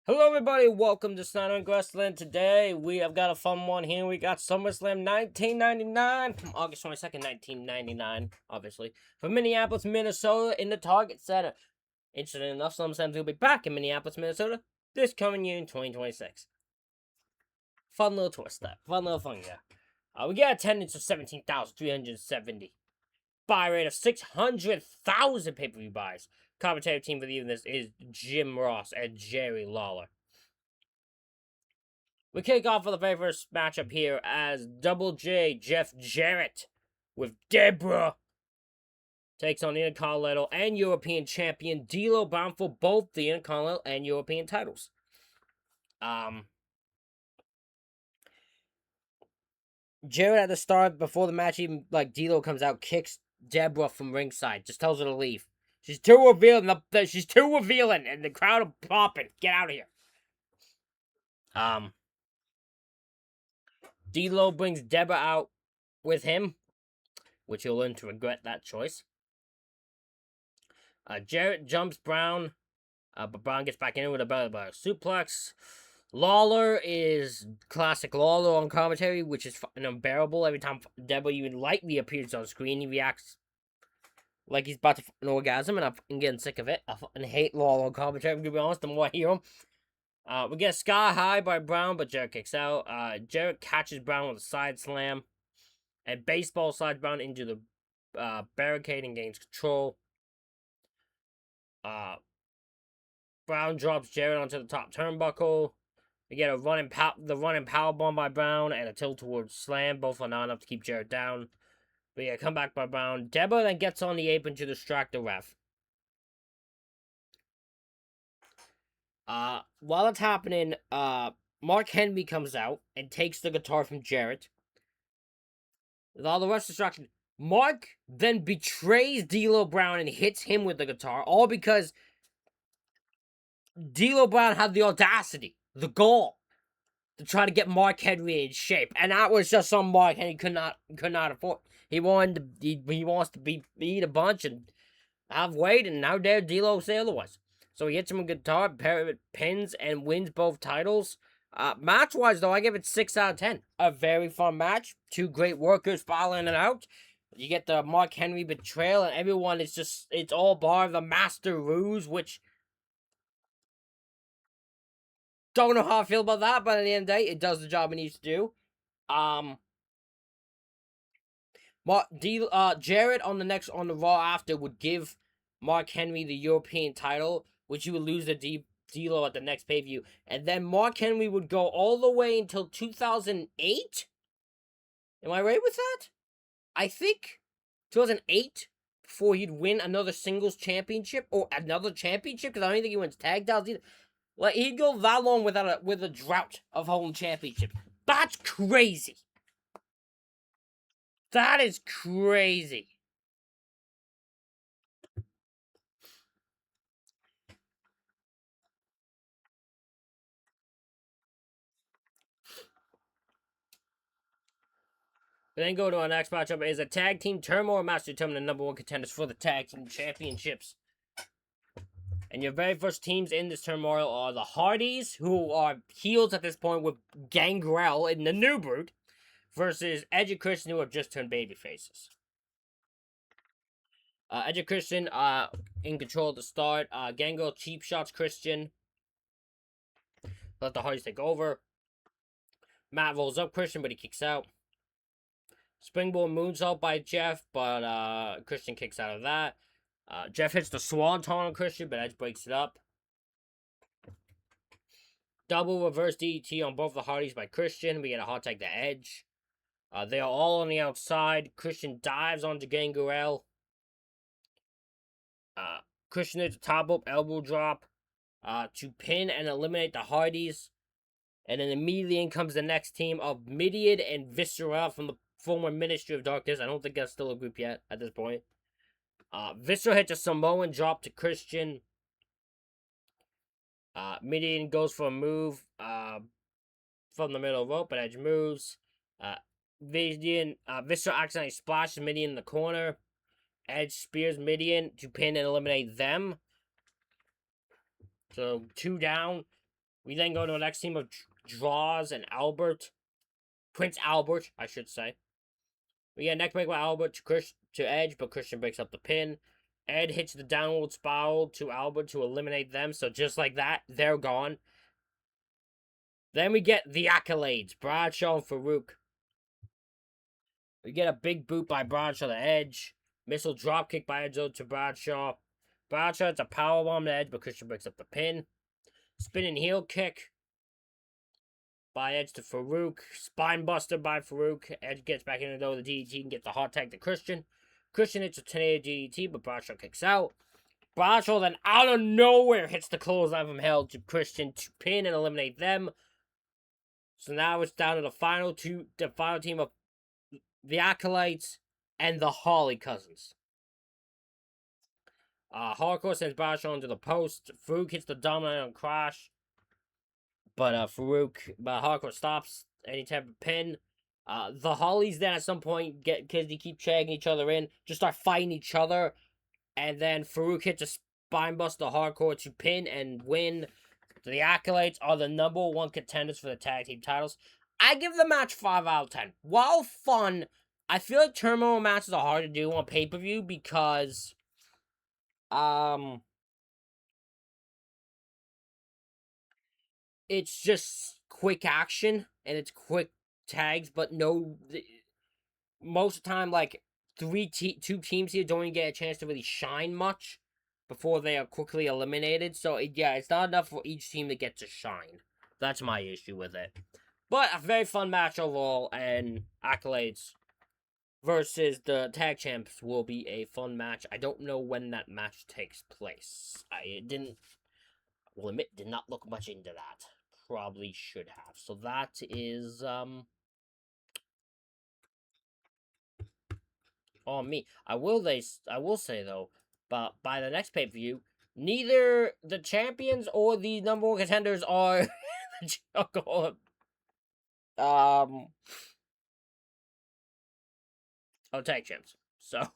Hello, everybody. Welcome to Snyder Wrestling. Today, we have got a fun one here. We got SummerSlam 1999 from August 22nd, 1999, obviously, from Minneapolis, Minnesota, in the Target Center. Interesting enough, SummerSlam will be back in Minneapolis, Minnesota this coming year in 2026. Fun little twist there. Fun little fun, yeah. We get attendance of 17,370. Buy rate of 600,000 pay-per-view buys. Commentary team for the evening is Jim Ross and Jerry Lawler. We kick off with the very first matchup here as Double J Jeff Jarrett with Deborah takes on the Intercontinental and European Champion D'Lo bound for both the Intercontinental and European titles. Jarrett at the start, before the match even, D'Lo comes out, kicks Deborah from ringside, just tells her to leave. She's too revealing, and the crowd are popping. Get out of here. D'Lo brings Deborah out with him, which he'll learn to regret that choice. Jarrett jumps Brown, but Brown gets back in with a belly suplex. Lawler is classic Lawler on commentary, which is unbearable. Every time Deborah even lightly appears on screen, he reacts like he's about to an orgasm, and I'm getting sick of it. I fucking hate Lawler on commentary, I'm gonna be honest, the more I hear him. We get a sky high by Brown, but Jarrett kicks out. Jarrett catches Brown with a side slam, and baseball slides Brown into the barricade and gains control. Brown drops Jarrett onto the top turnbuckle. We get the running powerbomb by Brown and a tilt towards slam. Both are not enough to keep Jarrett down. We get a comeback by Brown. Deborah then gets on the apron to distract the ref. While it's happening, Mark Henry comes out and takes the guitar from Jarrett. With all the ref's distraction, Mark then betrays D'Lo Brown and hits him with the guitar, all because D'Lo Brown had the audacity, the gall, to try to get Mark Henry in shape, and that was just something Mark Henry could not afford. He wants to eat a bunch and have weight, and how dare D'Lo say otherwise? So he hits him with guitar, pins, and wins both titles. Match-wise, though, I give it 6 out of 10. A very fun match. Two great workers filing it out. You get the Mark Henry betrayal, and everyone is just, it's all bar the Master Ruse, which, don't know how I feel about that, but at the end of the day, it does the job it needs to do. Jarrett on the Raw after would give Mark Henry the European title, which he would lose to D'Lo at the next pay-per-view. And then Mark Henry would go all the way until 2008? Am I right with that? I think 2008 before he'd win another singles championship or another championship, because I don't think he wins tag titles either. Like, he'd go that long with a drought of holding championships. That's crazy. That is crazy. We then go to our next matchup is a tag team turmoil match to determine the number one contenders for the tag team championships. And your very first teams in this turmoil are the Hardys, who are heels at this point with Gangrel in the New Brood, versus Edge and Christian, who have just turned baby faces. Edge and Christian in control at the start. Gangrel cheap shots Christian. Let the Hardys take over. Matt rolls up Christian, but he kicks out. Springboard moonsault by Jeff, but Christian kicks out of that. Jeff hits the swanton on Christian, but Edge breaks it up. Double reverse DDT on both the Hardys by Christian. We get a hot tag to Edge. They are all on the outside. Christian dives onto Gangrel. Christian hits a top rope elbow drop to pin and eliminate the Hardys. And then immediately in comes the next team of Mideon and Viscera from the former Ministry of Darkness. I don't think that's still a group yet at this point. Viscera hits a Samoan drop to Christian. Mideon goes for a move from the middle rope, but Edge moves. Viscera accidentally splashes Mideon in the corner. Edge spears Mideon to pin and eliminate them. So 2 down. We then go to the next team of draws and Prince Albert, I should say. We get a neck break with Albert to Edge, but Christian breaks up the pin. Ed hits the downward spiral to Albert to eliminate them, so just like that, they're gone. Then we get the Accolades, Bradshaw and Farouk. We get a big boot by Bradshaw to Edge. Missile dropkick by Edge to Bradshaw. Bradshaw hits a powerbomb to Edge, but Christian breaks up the pin. Spinning heel kick by Edge to Farouk. Spinebuster by Farouk. Edge gets back into the DDT and gets the hot tag to Christian. Christian hits a tornado DDT, but Bradshaw kicks out. Bradshaw then out of nowhere hits the clothesline from hell to Christian to pin and eliminate them. So now it's down to the final team of the Acolytes and the Harley Cousins. Hardcore sends Bradshaw into the post. Farouk hits the dominant on Crash. But Hardcore stops any type of pin. The Hollies then at some point because they keep dragging each other in, just start fighting each other. And then Farouk hits a spinebuster Hardcore to pin and win. The Acolytes are the #1 contenders for the tag team titles. I give the match 5 out of 10. While fun, I feel like turmoil matches are hard to do on pay-per-view because it's just quick action and it's quick tags, but most of the time, like, two teams here don't even get a chance to really shine much before they are quickly eliminated. So, it's not enough for each team to get to shine. That's my issue with it. But a very fun match overall, and Accolades versus the tag champs will be a fun match. I don't know when that match takes place. I did not look much into that. Probably should have. So that is, on me. I will say, though, but by the next pay-per-view, neither the champions or the #1 contenders are tag champs. So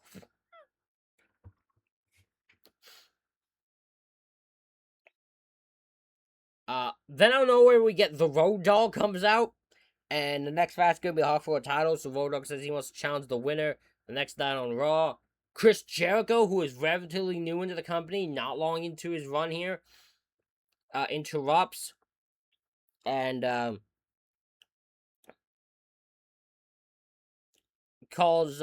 then out of nowhere we get the Road Dogg comes out, and the next match is gonna be a hardcore title. So Road Dogg says he wants to challenge the winner the next night on Raw. Chris Jericho, who is relatively new into the company, not long into his run here, interrupts and calls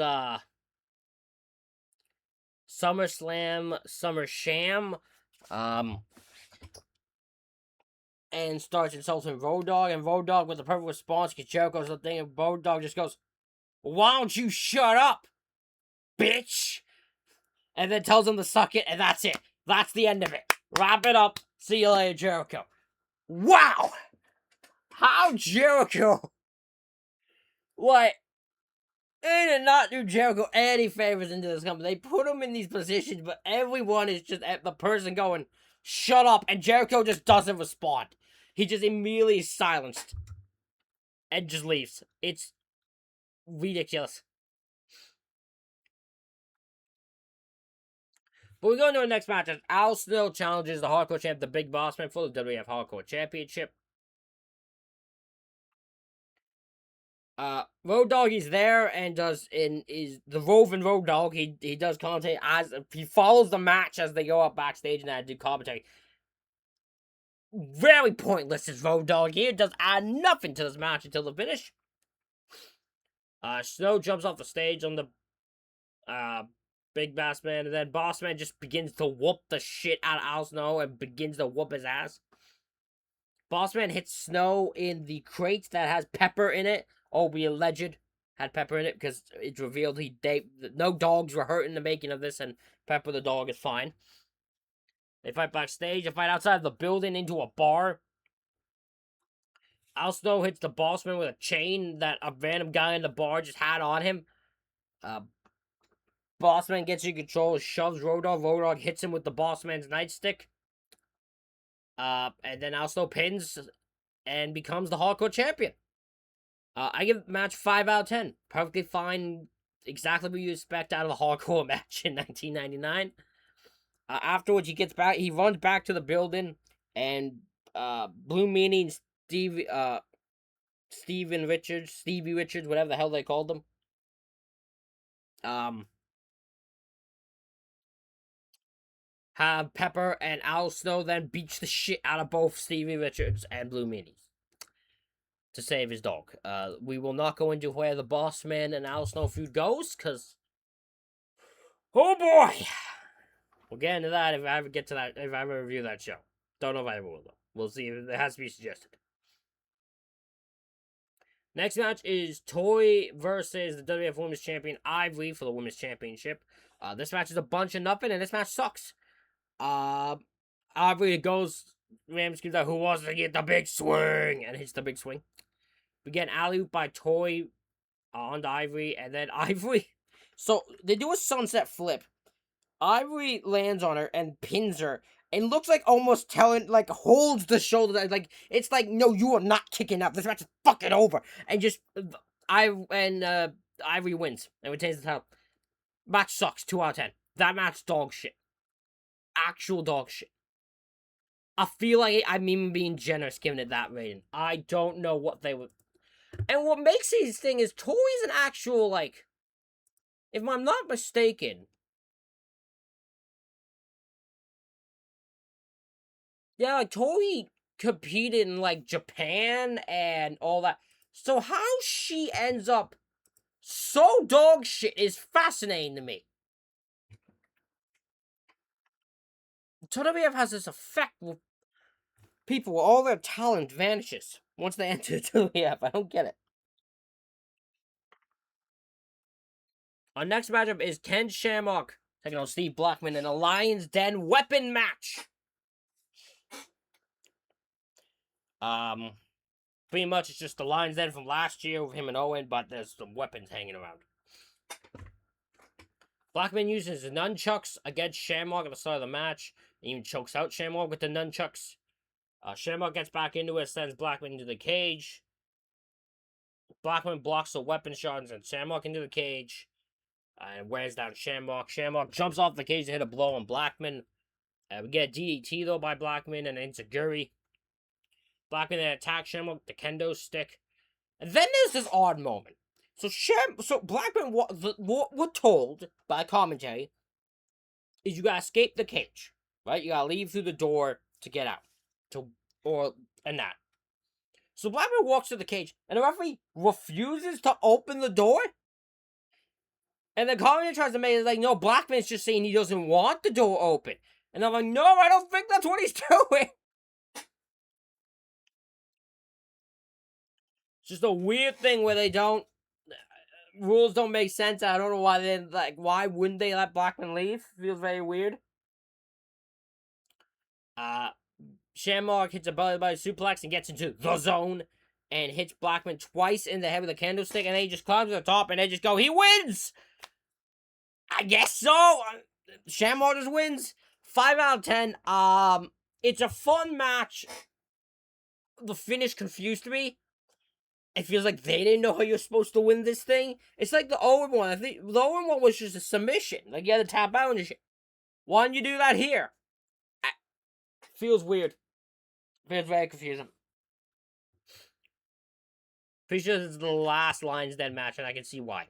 SummerSlam Summer Sham, and starts insulting Road Dogg, and Road Dogg with the perfect response because Jericho's the thing, and Road Dogg just goes, "Why don't you shut up, bitch?" And then tells him to suck it, and that's it. That's the end of it. Wrap it up. See you later, Jericho. Wow! How Jericho? What? They did not do Jericho any favors into this company. They put him in these positions, but everyone is just at the person going, "Shut up," and Jericho just doesn't respond. He just immediately is silenced and just leaves. It's ridiculous. But we go into the next match as Al Snow challenges the Hardcore Champ, the Big Boss Man, for the WWF Hardcore Championship. Road Dogg is there and is the roving Road Dogg. He does commentate as he follows the match as they go up backstage and I do commentary. Very pointless is Road Dogg here. Does add nothing to this match until the finish. Snow jumps off the stage on the Big Boss Man, and then Boss Man just begins to whoop the shit out of Al Snow and begins to whoop his ass. Boss Man hits Snow in the crate that has pepper in it. Oh, we alleged had pepper in it because it's revealed no dogs were hurt in the making of this, and Pepper the dog is fine. They fight backstage. They fight outside the building into a bar. Al Snow hits the Boss Man with a chain that a random guy in the bar just had on him. Boss Man gets in control, shoves Road Dogg. Road Dogg hits him with the Boss Man's nightstick. And then Al Snow pins and becomes the Hardcore Champion. I give the match 5 out of 10. Perfectly fine. Exactly what you expect out of a hardcore match in 1999. Afterwards, he runs back to the building, and Blue Meanie and Stevie Richards, whatever the hell they called them. Have Pepper and Al Snow then beat the shit out of both Stevie Richards and Blue Meanies to save his dog. We will not go into where the Boss Man and Al Snow feud goes, because oh boy, we'll get into that if I ever get to that. If I ever review that show, don't know if I ever will though. We'll see if it has to be suggested. Next match is Toy versus the WWF Women's Champion Ivory for the Women's Championship. This match is a bunch of nothing, and this match sucks. Ivory goes, Ram screams out, "Who wants to get the big swing?" and hits the big swing. We get an alley-oop by Toy onto Ivory, and then Ivory. So they do a sunset flip. Ivory lands on her and pins her, and looks like almost telling, like, holds the shoulder, like, it's like, no, you are not kicking out. This match is fucking over. And just, Ivory wins and retains the title. Match sucks, 2 out of 10. That match, dog shit. Actual dog shit. I feel like I'm even being generous giving it that rating. I don't know what they would. And what makes this thing is Toy's an actual, like, if I'm not mistaken, yeah, like, Toy competed in, like, Japan and all that. So how she ends up so dog shit is fascinating to me. WWF has this effect with people where all their talent vanishes once they enter WWF. I don't get it. Our next matchup is Ken Shamrock taking on Steve Blackman in a Lion's Den weapon match. Pretty much it's just the Lion's Den from last year with him and Owen, but there's some weapons hanging around. Blackman uses his nunchucks against Shamrock at the start of the match. He even chokes out Shamrock with the nunchucks. Shamrock gets back into it, sends Blackman into the cage. Blackman blocks the weapon shot and sends Shamrock into the cage. And wears down Shamrock. Shamrock jumps off the cage to hit a blow on Blackman. We get a DDT though by Blackman and an Enziguri. Blackman then attacks Shamrock with the kendo stick. And then there's this odd moment. So Blackman, what we're told by commentary is you gotta escape the cage, right? You gotta leave through the door to get out, and that. So Blackman walks to the cage, and the referee refuses to open the door. And the commentator tries to make it like, no, Blackman's just saying he doesn't want the door open. And I'm like, no, I don't think that's what he's doing. It's just a weird thing where they don't, rules don't make sense. I don't know why why wouldn't they let Blackman leave? Feels very weird. Shamrock hits a belly suplex and gets into the zone and hits Blackman twice in the head with a candlestick, and then he just climbs to the top and they just go, he wins! I guess so. Shamrock just wins. 5 out of 10. It's a fun match. The finish confused me. It feels like they didn't know how you're supposed to win this thing. It's like the Owen one. I think the Owen one was just a submission. Like, you had to tap out and shit. Why didn't you do that here? Feels weird. Feels very confusing. Pretty sure this is the last Lions Den match, and I can see why.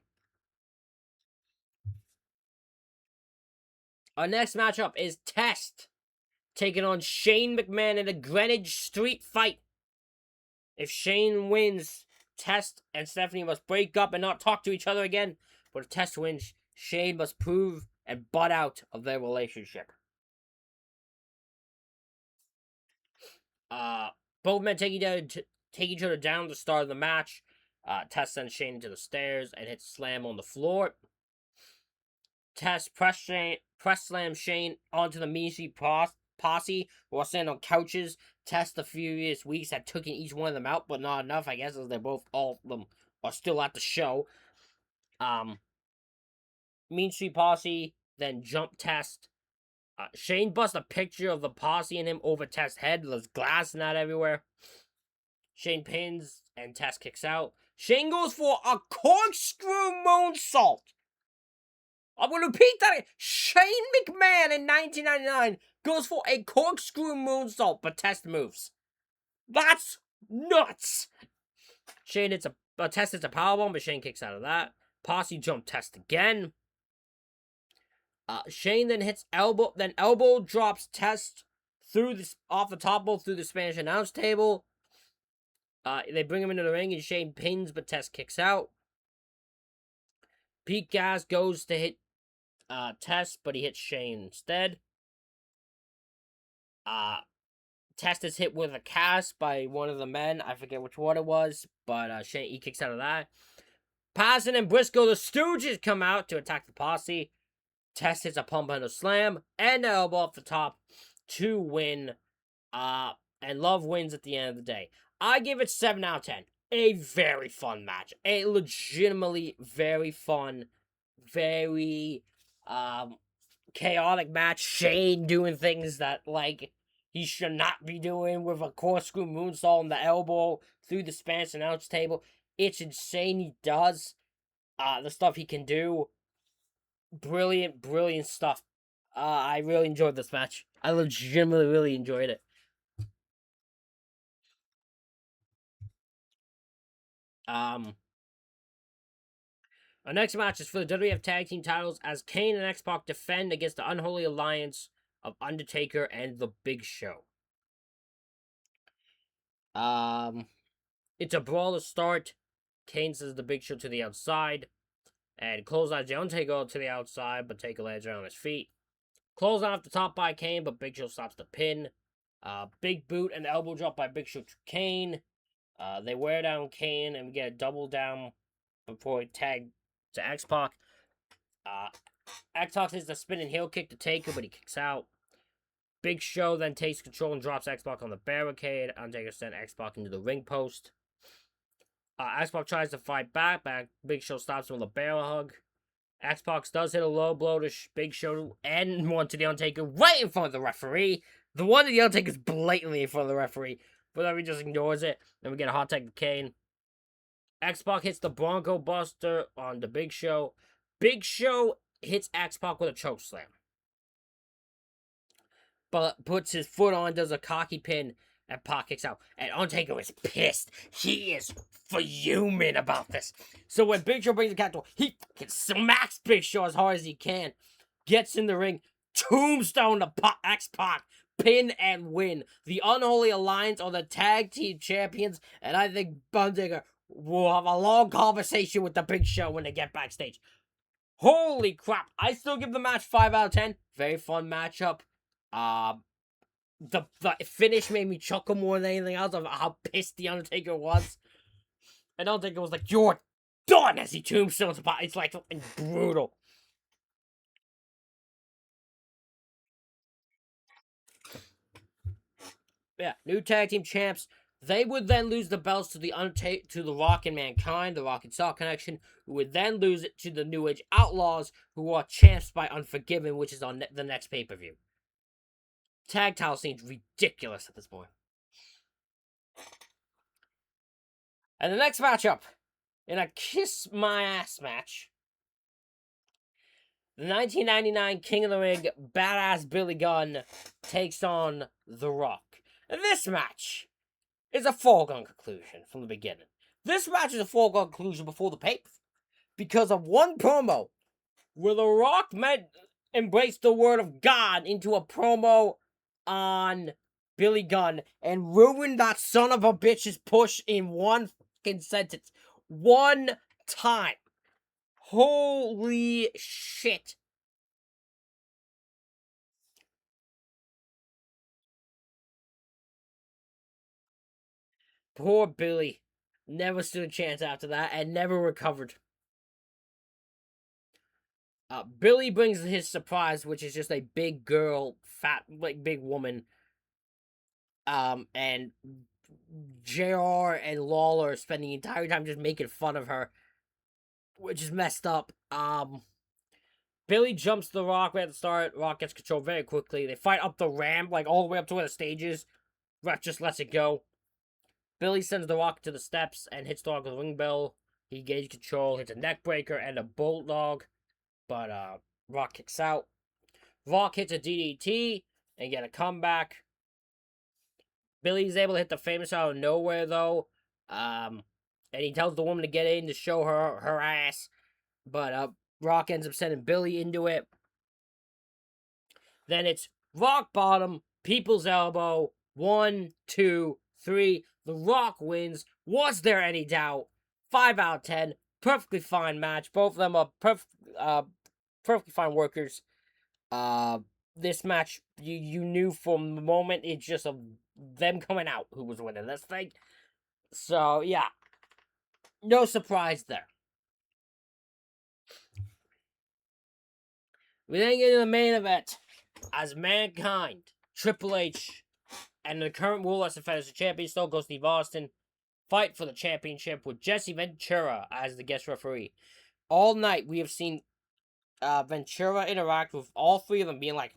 Our next matchup is Test taking on Shane McMahon in a Greenwich Street fight. If Shane wins, Test and Stephanie must break up and not talk to each other again. But if Test wins, Shane must prove and butt out of their relationship. Both men take each other down to start of the match. Test sends Shane into the stairs and hits a slam on the floor. Test press slam Shane onto the Mean Street Posse while standing on couches. Test the previous weeks had taken each one of them out, but not enough, I guess, as they're both, all of them are still at the show. Mean Street Posse then jump Test. Shane busts a picture of the Posse and him over Test's head. There's glass and that everywhere. Shane pins and Test kicks out. Shane goes for a corkscrew moonsault. I'm going to repeat that. Shane McMahon in 1999 goes for a corkscrew moonsault, but Test moves. That's nuts! Shane hits a test hits a powerbomb, but Shane kicks out of that. Posse jump test again. Shane then hits elbow, then elbow drops test through this off the top rope through the Spanish announce table. They bring him into the ring and Shane pins, but Test kicks out. Pete Gas goes to hit Test, but he hits Shane instead. Test is hit with a cast by one of the men. I forget which one it was, but Shane, he kicks out of that. Passon and Briscoe, the Stooges, come out to attack the Posse. Test hits a pump and a slam and an elbow off the top to win. And Love wins at the end of the day. I give it 7 out of 10. A very fun match. A legitimately very fun, very chaotic match. Shane doing things that, like, he should not be doing with a corkscrew moonsault on the elbow through the Spanish announce table. It's insane he does. The stuff he can do. Brilliant, brilliant stuff. I really enjoyed this match. I legitimately really enjoyed it. Our next match is for the WWF Tag Team titles as Kane and X-Pac defend against the unholy alliance of Undertaker and The Big Show. It's a brawl to start. Kane says The Big Show to the outside. And clotheslines the Undertaker to the outside, but Taker lands on his feet. Clothesline off the top by Kane, but Big Show stops the pin. Big boot and elbow drop by Big Show to Kane. They wear down Kane, and we get a double down before he tag to X-Pac. X-Pac hits the spinning heel kick to Taker, but he kicks out. Big Show then takes control and drops X-Pac on the barricade. Undertaker sends X-Pac into the ring post. X-Pac tries to fight back. Big Show stops him with a barrel hug. X-Pac does hit a low blow to Big Show and one to the Undertaker right in front of the referee. The one to the Undertaker is blatantly in front of the referee, but then he just ignores it. Then we get a hot tag to Kane. X-Pac hits the Bronco Buster on the Big Show. Big Show hits X-Pac with a choke slam, but puts his foot on, does a cocky pin, and Pac kicks out. And Undertaker is pissed. He is fuming about this. So when Big Show brings the cattle, he smacks Big Show as hard as he can. Gets in the ring, tombstone to X-Pac, pin and win. The Unholy Alliance are the tag team champions, and I think Undertaker will have a long conversation with the Big Show when they get backstage. Holy crap. I still give the match 5 out of 10. Very fun matchup. The finish made me chuckle more than anything else of how pissed the Undertaker was. And Undertaker was like, "You're done," as he tombstones about. It's like brutal. Yeah, new tag team champs. They would then lose the belts to the to the Rock and Mankind, the Rock and Saw Connection, who would then lose it to the New Age Outlaws, who are champs by Unforgiven, which is on the next pay-per-view. Tag title seems ridiculous at this point. And the next matchup, in a kiss my ass match, the 1999 King of the Ring Badass Billy Gunn takes on The Rock. And this match is a foregone conclusion from the beginning. This match is a foregone conclusion before the paper, because of one promo where The Rock embraced the word of God into a promo on Billy Gunn and ruined that son of a bitch's push in one fucking sentence. One time. Holy shit. Poor Billy. Never stood a chance after that and never recovered. Billy brings his surprise, which is just a big girl, fat, like big woman. And JR and Lawler spend the entire time just making fun of her, which is messed up. Billy jumps the Rock right at the start. Rock gets control very quickly. They fight up the ramp, like all the way up to where the stage is. Rock just lets it go. Billy sends the Rock to the steps and hits the Rock with a ring bell. He gains control, hits a neck breaker and a bulldog, but Rock kicks out. Rock hits a DDT and get a comeback. Billy's able to hit the famous out of nowhere, though. And he tells the woman to get in to show her ass. But Rock ends up sending Billy into it. Then it's Rock bottom, People's Elbow. 1, 2, 3. The Rock wins. Was there any doubt? 5 out of 10. Perfectly fine match. Both of them are perfectly fine workers. This match, you knew from the moment it's just them coming out who was winning this thing. So, yeah. No surprise there. We then get into the main event as Mankind, Triple H, and the current World Wrestling Federation champion, Stone Cold Steve Austin, fight for the championship with Jesse Ventura as the guest referee. All night, we have seen Ventura interact with all three of them, being like,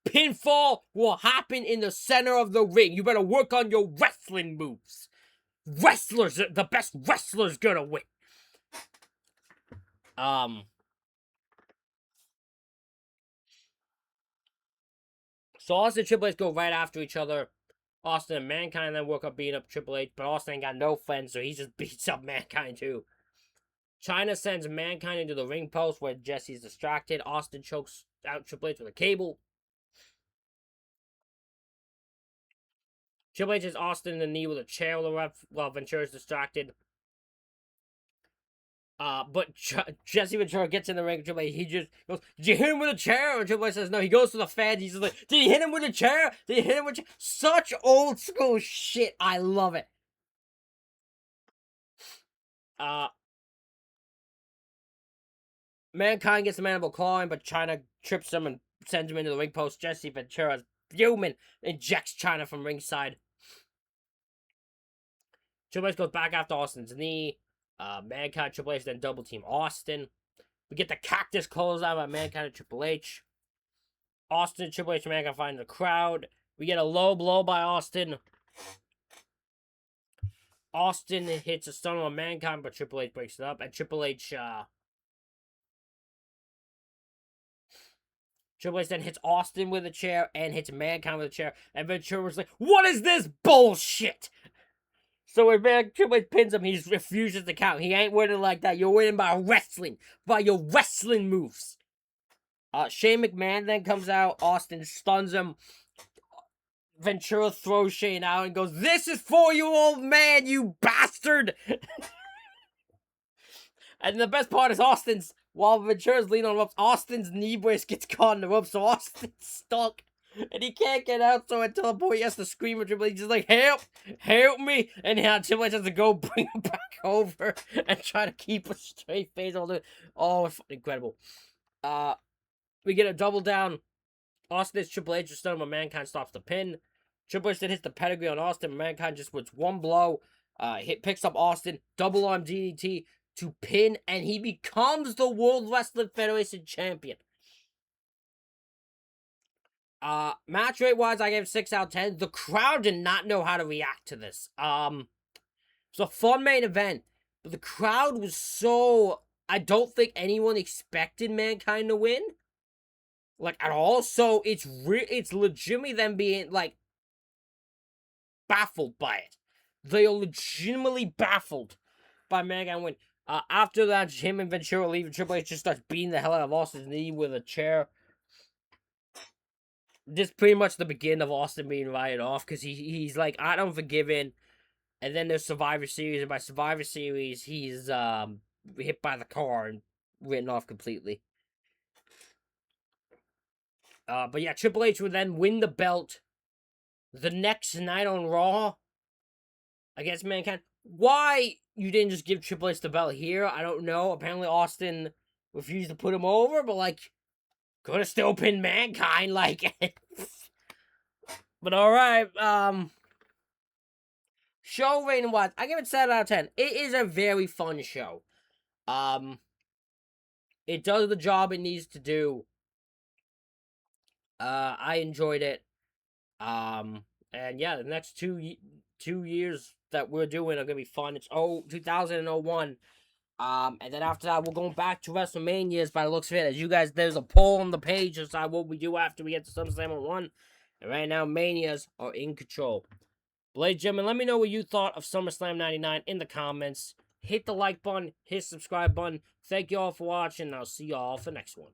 pinfall will happen in the center of the ring. You better work on your wrestling moves. The best wrestler's gonna win. So Austin and Triple H go right after each other. Austin and Mankind then work up beating up Triple H, but Austin ain't got no friends, so he just beats up Mankind too. China sends Mankind into the ring post where Jesse's distracted. Austin chokes out Triple H with a cable. Triple H hits Austin in the knee with a chair while Ventura's distracted. But Jesse Ventura gets in the ring. Triple H, he just goes, "Did you hit him with a chair?" And Triple H says, "No." He goes to the fans. He's like, "Did you hit him with a chair? Did you hit him with a chair?" Such old school shit. I love it. Mankind gets the mandible clawing, but China trips him and sends him into the ring post. Jesse Ventura's fuming, ejects China from ringside. Triple H goes back after Austin's knee. Mankind, Triple H then double team Austin. We get the cactus clothesline by Mankind and Triple H. Austin, Triple H, and Mankind find the crowd. We get a low blow by Austin. Austin hits a stun on Mankind, but Triple H breaks it up. And Triple H then hits Austin with a chair and hits Mankind with a chair. And Ventura was like, "What is this bullshit?" So when Triple H pins him, he refuses to count. He ain't winning like that. You're winning by wrestling. By your wrestling moves. Shane McMahon then comes out. Austin stuns him. Ventura throws Shane out and goes, "This is for you, old man, you bastard!" And the best part is while Ventura's leaning on the ropes, Austin's knee brace gets caught in the ropes, so Austin's stuck. And he can't get out, so until the point he has to scream at Triple H, he's like, help me! And now Triple H has to go bring him back over and try to keep a straight face. Oh, it's incredible. We get a double down. Austin hits Triple H, stun him, but Mankind stops the pin. Triple H then hits the pedigree on Austin, Mankind just with one blow. Picks up Austin, double arm DDT to pin, and he becomes the World Wrestling Federation champion. Match rate wise, I gave 6 out of 10. The crowd did not know how to react to this. It's a fun main event, but the crowd was so. I don't think anyone expected Mankind to win, like at all. So it's legitimately them being like baffled by it. They are legitimately baffled by Mankind win. After that, him and Ventura leave, and Triple H just starts beating the hell out of Austin's knee with a chair. This is pretty much the beginning of Austin being invited off, because he's like, "I don't forgive it." And then there's Survivor Series, and by Survivor Series, he's hit by the car and written off completely. But yeah, Triple H would then win the belt the next night on Raw against Mankind. Why you didn't just give Triple H the belt here, I don't know. Apparently Austin refused to put him over, but like, could have still pinned Mankind, like. But alright, show rating wise, I give it 7 out of 10. It is a very fun show. It does the job it needs to do. I enjoyed it. And yeah, the next two years that we're doing are gonna be fun. It's 2001. And then after that, we're going back to WrestleManias by the looks of it. As you guys, there's a poll on the page to decide what we do after we get to SummerSlam 1. And right now, Manias are in control. Ladies and gentlemen, let me know what you thought of SummerSlam 99 in the comments. Hit the like button, hit the subscribe button. Thank you all for watching, and I'll see you all for the next one.